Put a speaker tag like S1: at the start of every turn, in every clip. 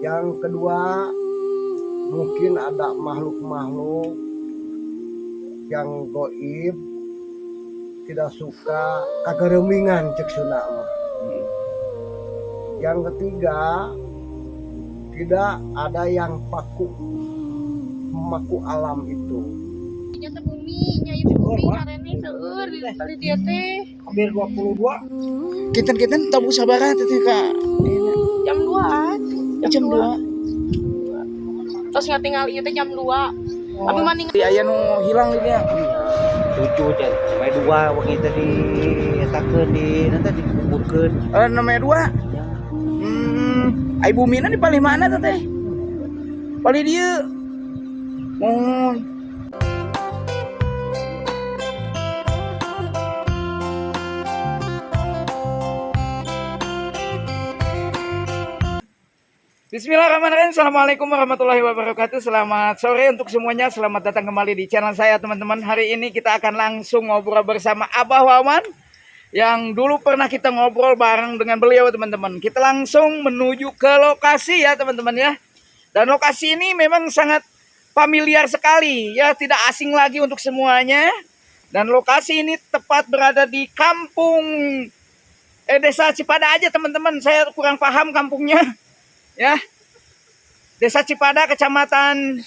S1: Yang kedua, mungkin ada makhluk-makhluk yang goib tidak suka kageremingan cek Sunda mah. Yang ketiga, tidak ada yang memaku alam itu.
S2: Nyata bumi, nyai bumi karene seueur di kali dia teh.
S3: Hampir 22. Kinten-kinten tabu sabaraha teh Kak.
S2: Jam 2.
S3: Jam 2.
S2: Terus ngatinggal ieu teh jam 2. Abi maning
S3: Aya nu hilang dia.
S4: Cucu cek sampai dua waktu tadi etakeun di nanti dikuburkeun.
S3: Namanya 2. Ai bumina di palih mana teh? Palih dieu. Mohon. Bismillahirrahmanirrahim. Assalamualaikum warahmatullahi wabarakatuh. Selamat sore untuk semuanya. Selamat datang kembali di channel saya teman-teman. Hari ini kita akan langsung ngobrol bersama Abah Wawan, yang dulu pernah kita ngobrol bareng dengan beliau teman-teman. Kita langsung menuju ke lokasi ya teman-teman ya. Dan lokasi ini memang sangat familiar sekali ya, tidak asing lagi untuk semuanya. Dan lokasi ini tepat berada di kampung Desa Cipada aja teman-teman. Saya kurang paham kampungnya. Ya, Desa Cipada, Kecamatan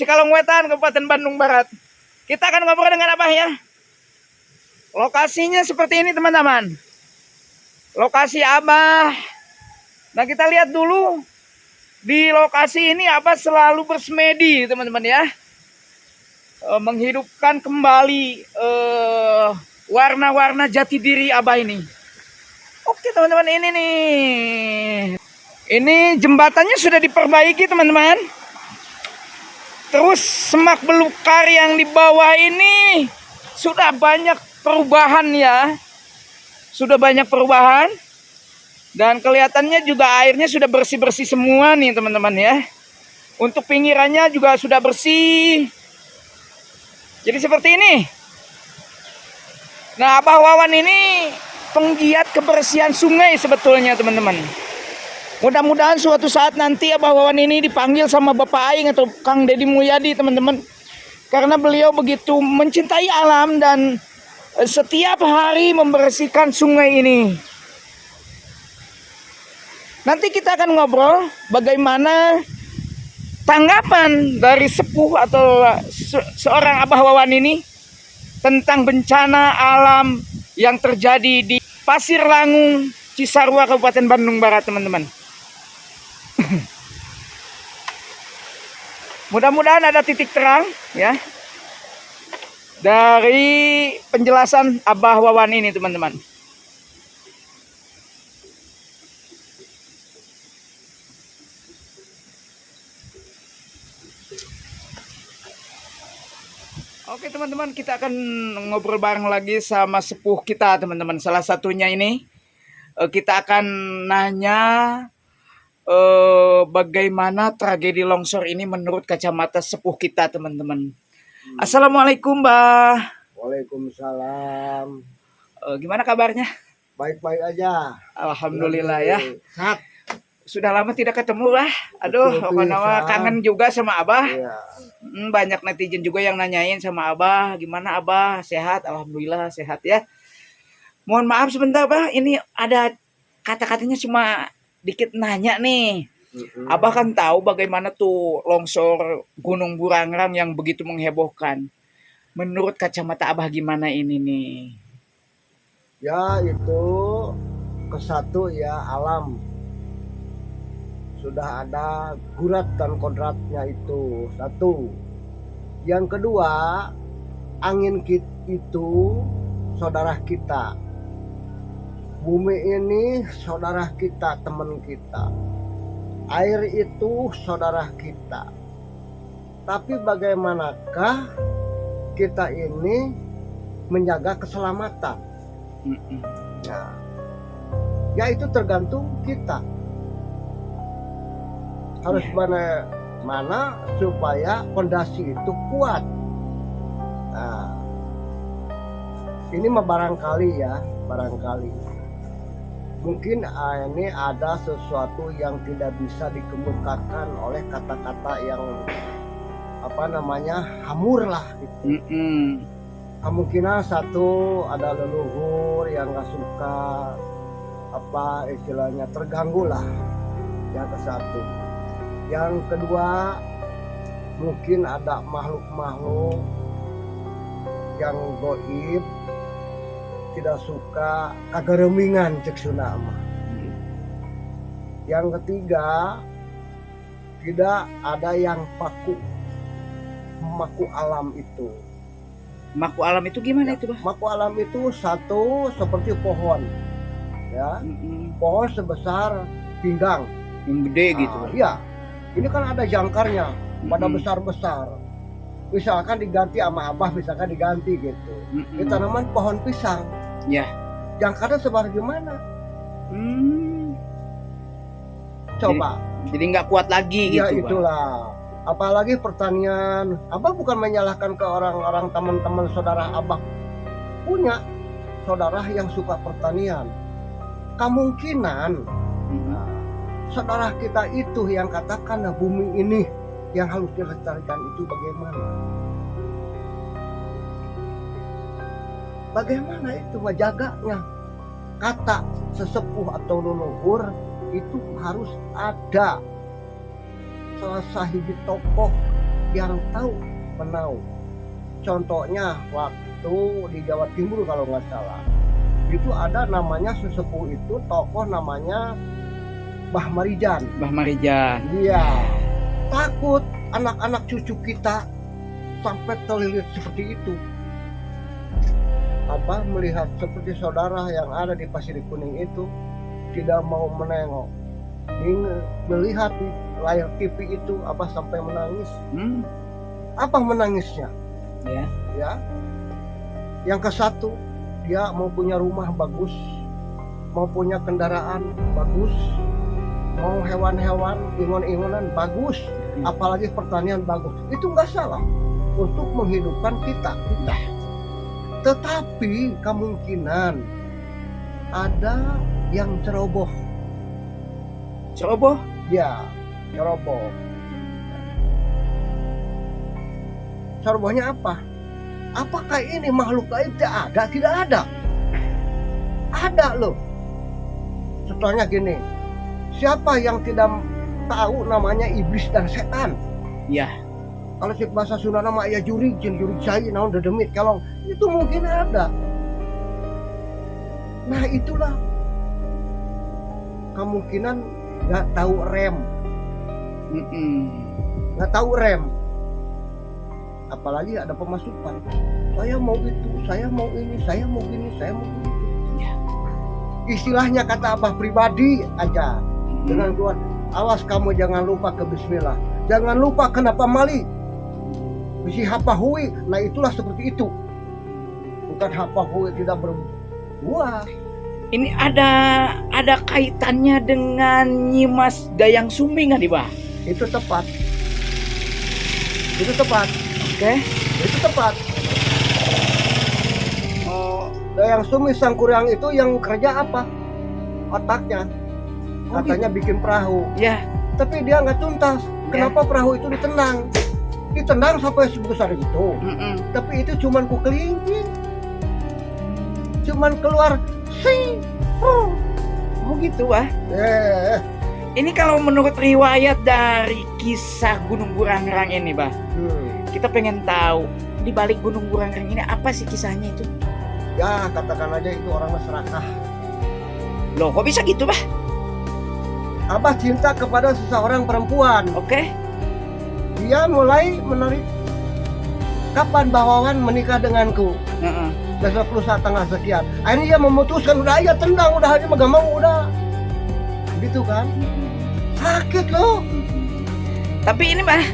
S3: Cikalong Wetan, Kabupaten Bandung Barat. Kita akan ngobrol dengan Abah ya. Lokasinya seperti ini teman-teman. Lokasi Abah. Nah kita lihat dulu. Di lokasi ini Abah selalu bersemedi teman-teman ya. Menghidupkan kembali warna-warna jati diri Abah ini. Oke teman-teman, ini nih. Ini jembatannya sudah diperbaiki teman-teman. Terus semak belukar yang di bawah ini sudah banyak perubahan ya. Sudah banyak perubahan. Dan kelihatannya juga airnya sudah bersih-bersih semua nih teman-teman ya. Untuk pinggirannya juga sudah bersih. Jadi seperti ini. Nah, Abah Wawan ini penggiat kebersihan sungai sebetulnya teman-teman. Mudah-mudahan suatu saat nanti Abah Wawan ini dipanggil sama Bapak Aing atau Kang Deddy Mulyadi teman-teman. Karena beliau begitu mencintai alam dan setiap hari membersihkan sungai ini. Nanti kita akan ngobrol bagaimana tanggapan dari sepuh atau seorang Abah Wawan ini tentang bencana alam yang terjadi di Pasir Langung, Cisarua, Kabupaten Bandung Barat teman-teman. Mudah-mudahan ada titik terang ya dari penjelasan Abah Wawan ini teman-teman. Oke teman-teman, kita akan ngobrol bareng lagi sama sepuh kita teman-teman. Salah satunya ini kita akan nanya bagaimana tragedi longsor ini menurut kacamata sepuh kita teman-teman. Assalamualaikum Mbah.
S1: Waalaikumsalam.
S3: Gimana kabarnya?
S1: Baik-baik aja.
S3: Alhamdulillah ya.
S1: Sehat.
S3: Sudah lama tidak ketemu lah. Aduh, apa kangen juga sama Abah.
S1: Iya.
S3: Banyak netizen juga yang nanyain sama Abah, gimana Abah? Sehat? Alhamdulillah sehat ya. Mohon maaf sebentar Bah, ini ada kata-katanya cuma dikit nanya nih. Abah kan tahu bagaimana tuh longsor Gunung Burangrang yang begitu menghebohkan. Menurut kacamata Abah gimana ini nih?
S1: Ya itu kesatu ya alam. Sudah ada gurat dan kodratnya itu satu. Yang kedua, angin itu saudara kita. Bumi ini saudara kita, teman kita. Air itu saudara kita. Tapi bagaimanakah kita ini menjaga keselamatan? Ya itu tergantung kita. Harus mana supaya fondasi itu kuat. Nah, ini mah barangkali. mungkin ini ada sesuatu yang tidak bisa dikemukakan oleh kata-kata yang hamur lah gitu. Kemungkinan satu ada leluhur yang nggak suka istilahnya terganggu lah, yang ke satu. Yang kedua mungkin ada makhluk-makhluk yang goib tidak suka kageremingan cek Sunda mah. Yang ketiga tidak ada yang maku alam itu.
S3: Maku alam itu gimana itu, Bah?
S1: Maku alam itu satu seperti pohon, ya, pohon sebesar pinggang,
S3: Yang gede gitu, Bah.
S1: Iya, ini kan ada jangkarnya, pada besar-besar. Misalkan diganti sama abah, misalkan diganti gitu. Di tanaman pohon pisang,
S3: Ya.
S1: jangkarnya sebar gimana? Coba.
S3: Jadi nggak kuat lagi
S1: Ya
S3: gitu, Bah.
S1: itulah. Apalagi pertanian. Abah bukan menyalahkan ke orang-orang teman-teman saudara abah punya saudara yang suka pertanian. Kemungkinan saudara kita itu yang katakan bumi ini yang harus dilestarikan itu bagaimana? Bagaimana itu menjaganya? Kata sesepuh atau leluhur itu harus ada salah sahiji tokoh yang tahu menau. Contohnya waktu di Jawa Timur kalau nggak salah, itu ada namanya sesepuh itu tokoh namanya Mbah Marijan.
S3: Mbah Marijan.
S1: Iya. Takut anak-anak cucu kita sampai terlilit seperti itu. Melihat seperti saudara yang ada di Pasir Kuning itu tidak mau menengok. Melihat di layar TV itu sampai menangis. Apa menangisnya? Ya. Yang ke satu, dia mau punya rumah bagus, mau punya kendaraan bagus, mau hewan-hewan, ingon-ingonan bagus, apalagi pertanian bagus. Itu nggak salah untuk menghidupkan kita. Tetapi kemungkinan ada yang ceroboh.
S3: Ceroboh?
S1: Ya, ceroboh. Cerobohnya apa? Apakah ini makhluk gaib ada? Tidak ada. Ada loh. Contohnya gini, siapa yang tidak tahu namanya iblis dan setan?
S3: Ya.
S1: Kalau cek bahasa Sunda nama ya jurig saya naon dedemit kalau itu mungkin ada. Nah itulah kemungkinan nggak tahu rem. Nggak tahu rem. Apalagi ada pemasukan. Saya mau itu, saya mau ini, saya mau ini, saya mau itu.
S3: Ya.
S1: Istilahnya kata Abah pribadi aja. Dengan keluar, awas kamu jangan lupa ke bismillah. Jangan lupa kenapa mali. Bisi hapa hui, nah itulah seperti itu. Bukan hapa hui tidak berbuah.
S3: Ini ada kaitannya dengan Nyimas Dayang Sumbi nggak nih, Bah?
S1: Itu tepat. Itu tepat.
S3: Oke.
S1: Itu tepat. Dayang Sumbi sang kuryang itu yang kerja apa? Otaknya. Katanya bikin perahu.
S3: Ya.
S1: Tapi dia nggak tuntas. Kenapa perahu itu ditendang? Ditendang sampai sebesar itu. Tapi itu cuman ku kelingking. Cuman keluar sing.
S3: Begitu, Bah. Ini kalau menurut riwayat dari kisah Gunung Burangrang ini, Bah. Kita pengen tahu di balik Gunung Burangrang ini apa sih kisahnya itu?
S1: Ya, katakan aja itu orang serakah.
S3: Loh, kok bisa gitu, Bah?
S1: Abah cinta kepada seseorang perempuan.
S3: Oke.
S1: Dia mulai menarik. Kapan Bawawan menikah denganku? Besok lusa tanggal sekian. Akhirnya dia memutuskan, udah aja tendang, udah aja gak mau, udah. Gitu kan? Sakit loh.
S3: Tapi ini, Bah,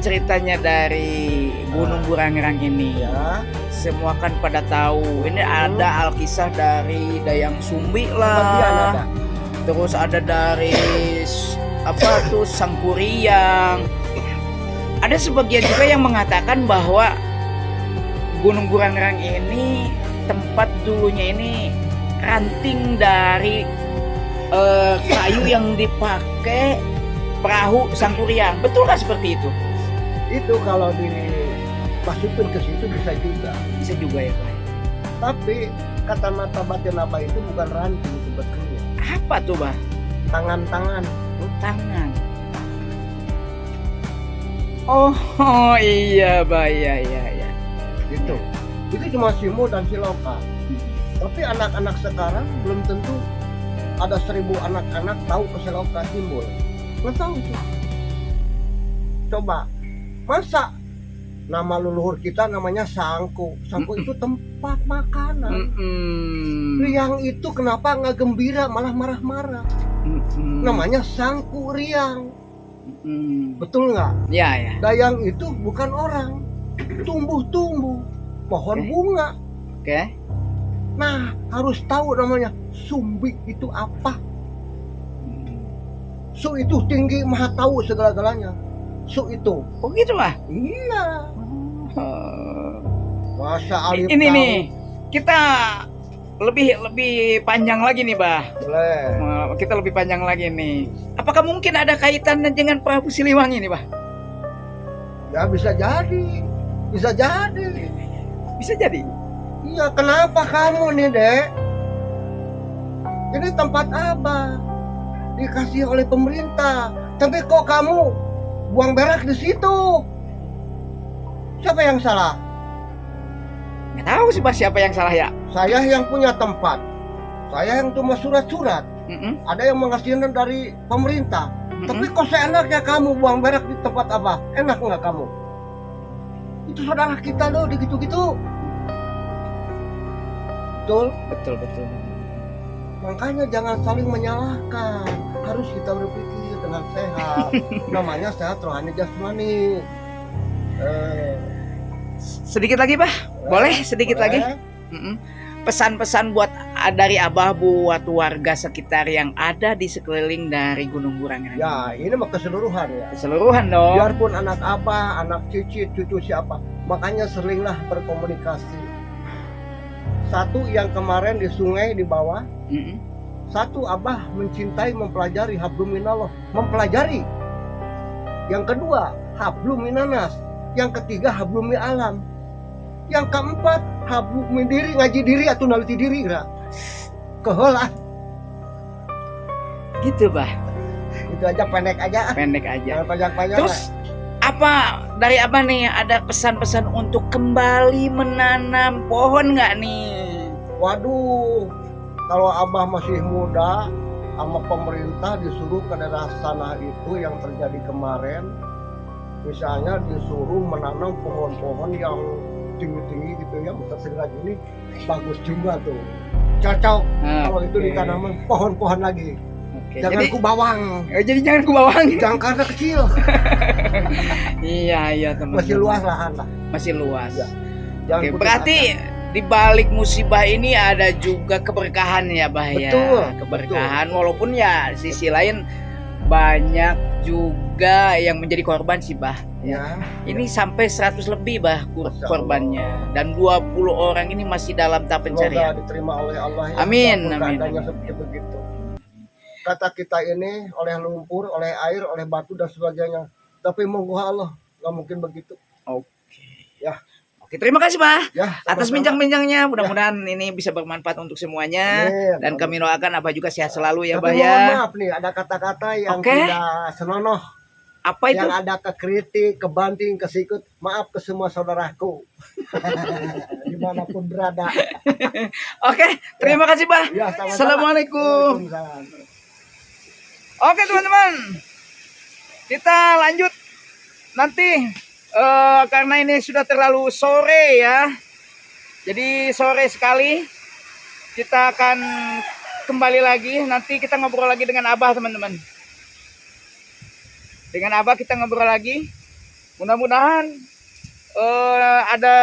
S3: ceritanya dari Gunung Burangrang ini.
S1: Ya.
S3: Semua kan pada tahu. Ini ada alkisah dari Dayang Sumbi
S1: Sebagian
S3: lah.
S1: ada.
S3: Terus ada dari Sang Kuryang. Ada sebagian juga yang mengatakan bahwa Gunung Burangrang ini tempat dulunya ini ranting dari kayu yang dipakai perahu Sangkuriang. Betulkah seperti itu?
S1: Itu kalau dimasukin ke situ bisa juga.
S3: Bisa juga ya Pak.
S1: Tapi kata mata batin Abah itu bukan ranting sebetulnya.
S3: Apa tuh Bah?
S1: Tangan-tangan.
S3: Oh, tangan. Oh iya Bah, iya.
S1: Gitu. Itu cuma Simo dan Siloka. Tapi anak-anak sekarang belum tentu ada 1000 anak-anak tahu Keseloka timbul. Nggak tahu tuh. Coba, masa nama leluhur kita namanya Sangku. Sangku itu tempat makanan. Riang itu kenapa nggak gembira malah marah-marah? Namanya Sangku Riang. Betul nggak?
S3: Ya.
S1: Dayang itu bukan orang, tumbuh-tumbuh, pohon bunga.
S3: Oke.
S1: Nah, harus tahu namanya Sumbi itu apa. Su itu tinggi, maha tahu segala-galanya. Su itu.
S3: Oh gitu Bah?
S1: Iya. Masa Alif
S3: Ini
S1: tahu?
S3: nih, kita lebih panjang lagi nih Bah.
S1: Boleh.
S3: Kita lebih panjang lagi nih. Apakah mungkin ada kaitannya dengan Prabu Siliwangi nih Bah?
S1: Ya bisa jadi. Bisa jadi.
S3: Bisa jadi.
S1: Iya, kenapa kamu nih, Dek? Ini tempat Abah. Dikasih oleh pemerintah. Tapi kok kamu buang berak di situ? Siapa yang salah?
S3: Nggak tahu sih Bah siapa yang salah ya.
S1: Saya yang punya tempat. Saya yang cuma surat-surat. Ada yang menghasilkan dari pemerintah. Tapi kok seenaknya kamu buang berak di tempat Abah? Enak nggak kamu? Itu saudara kita loh, gitu-gitu. Betul. Makanya jangan saling menyalahkan. Harus kita berpikir dengan sehat. Namanya sehat rohani jasmani.
S3: Sedikit lagi Bah, boleh sedikit lagi. Pesan-pesan buat dari Abah buat warga sekitar yang ada di sekeliling dari Gunung Burangrang.
S1: Ya, ini mah keseluruhan ya.
S3: Keseluruhan dong.
S1: Biarpun anak Abah, anak cucu siapa. Makanya seringlah berkomunikasi. Satu yang kemarin di sungai di bawah. Satu Abah mencintai, mempelajari hablum minallah, mempelajari. Yang kedua hablum minanas. Yang ketiga hablum alam. Yang keempat hablum diri, ngaji diri atau naliti diri kira. Kehelah.
S3: Gitu Bah.
S1: Itu aja pendek aja. Jangan panjang-panjang.
S3: Terus apa dari Abah nih, ada pesan-pesan untuk kembali menanam pohon nggak nih?
S1: Waduh, kalau Abah masih muda, sama pemerintah disuruh ke daerah sana itu yang terjadi kemarin, misalnya disuruh menanam pohon-pohon yang tinggi-tinggi gitu ya, segera gini, bagus juga tuh, cocok. Kalau itu ditanaman pohon-pohon lagi. Jangan ku bawang.
S3: Jadi jangan ku bawang.
S1: Jangan karena kecil.
S3: Iya teman.
S1: Masih luas lahan lah.
S3: Masih luas.
S1: Ya.
S3: Oke, berarti di balik musibah ini ada juga keberkahan ya Bah ya.
S1: Betul.
S3: Keberkahan walaupun ya sisi lain banyak juga yang menjadi korban sih Bah.
S1: Ya.
S3: Ini sampai 100 lebih Bah korbannya, dan 20 orang ini masih dalam tahap pencarian.
S1: Semoga diterima oleh Allah ya.
S3: Amin.
S1: Seperti begitu. Kata kita ini oleh lumpur, oleh air, oleh batu dan sebagainya. Tapi monggo Allah, nggak mungkin begitu.
S3: Oke.
S1: Ya.
S3: Oke, terima kasih Bah
S1: Ya,
S3: atas bincang-bincangnya. Mudah-mudahan ini bisa bermanfaat untuk semuanya.
S1: Amin.
S3: Dan kami doakan Abah juga sehat selalu ya Bah
S1: Tapi
S3: ya.
S1: mohon maaf nih, ada kata-kata yang tidak senonoh.
S3: Apa itu?
S1: Yang ada kekritik, kebanting, kesikut. Maaf ke semua saudaraku. Dimanapun berada.
S3: Oke, terima kasih Bah.
S1: Ya, sama-sama.
S3: Assalamualaikum.
S1: Waalaikumsalam.
S3: Oke teman-teman, kita lanjut nanti karena ini sudah terlalu sore ya. Jadi sore sekali kita akan kembali lagi. Nanti kita ngobrol lagi dengan Abah teman-teman. Dengan Abah kita ngobrol lagi. Mudah-mudahan ada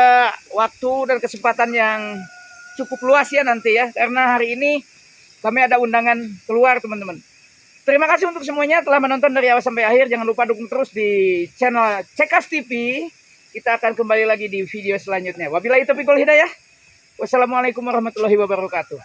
S3: waktu dan kesempatan yang cukup luas ya nanti ya. Karena hari ini kami ada undangan keluar teman-teman. Terima kasih untuk semuanya telah menonton dari awal sampai akhir. Jangan lupa dukung terus di channel Cekas TV. Kita akan kembali lagi di video selanjutnya. Wabillahi taufiq wal hidayah. Wassalamualaikum warahmatullahi wabarakatuh.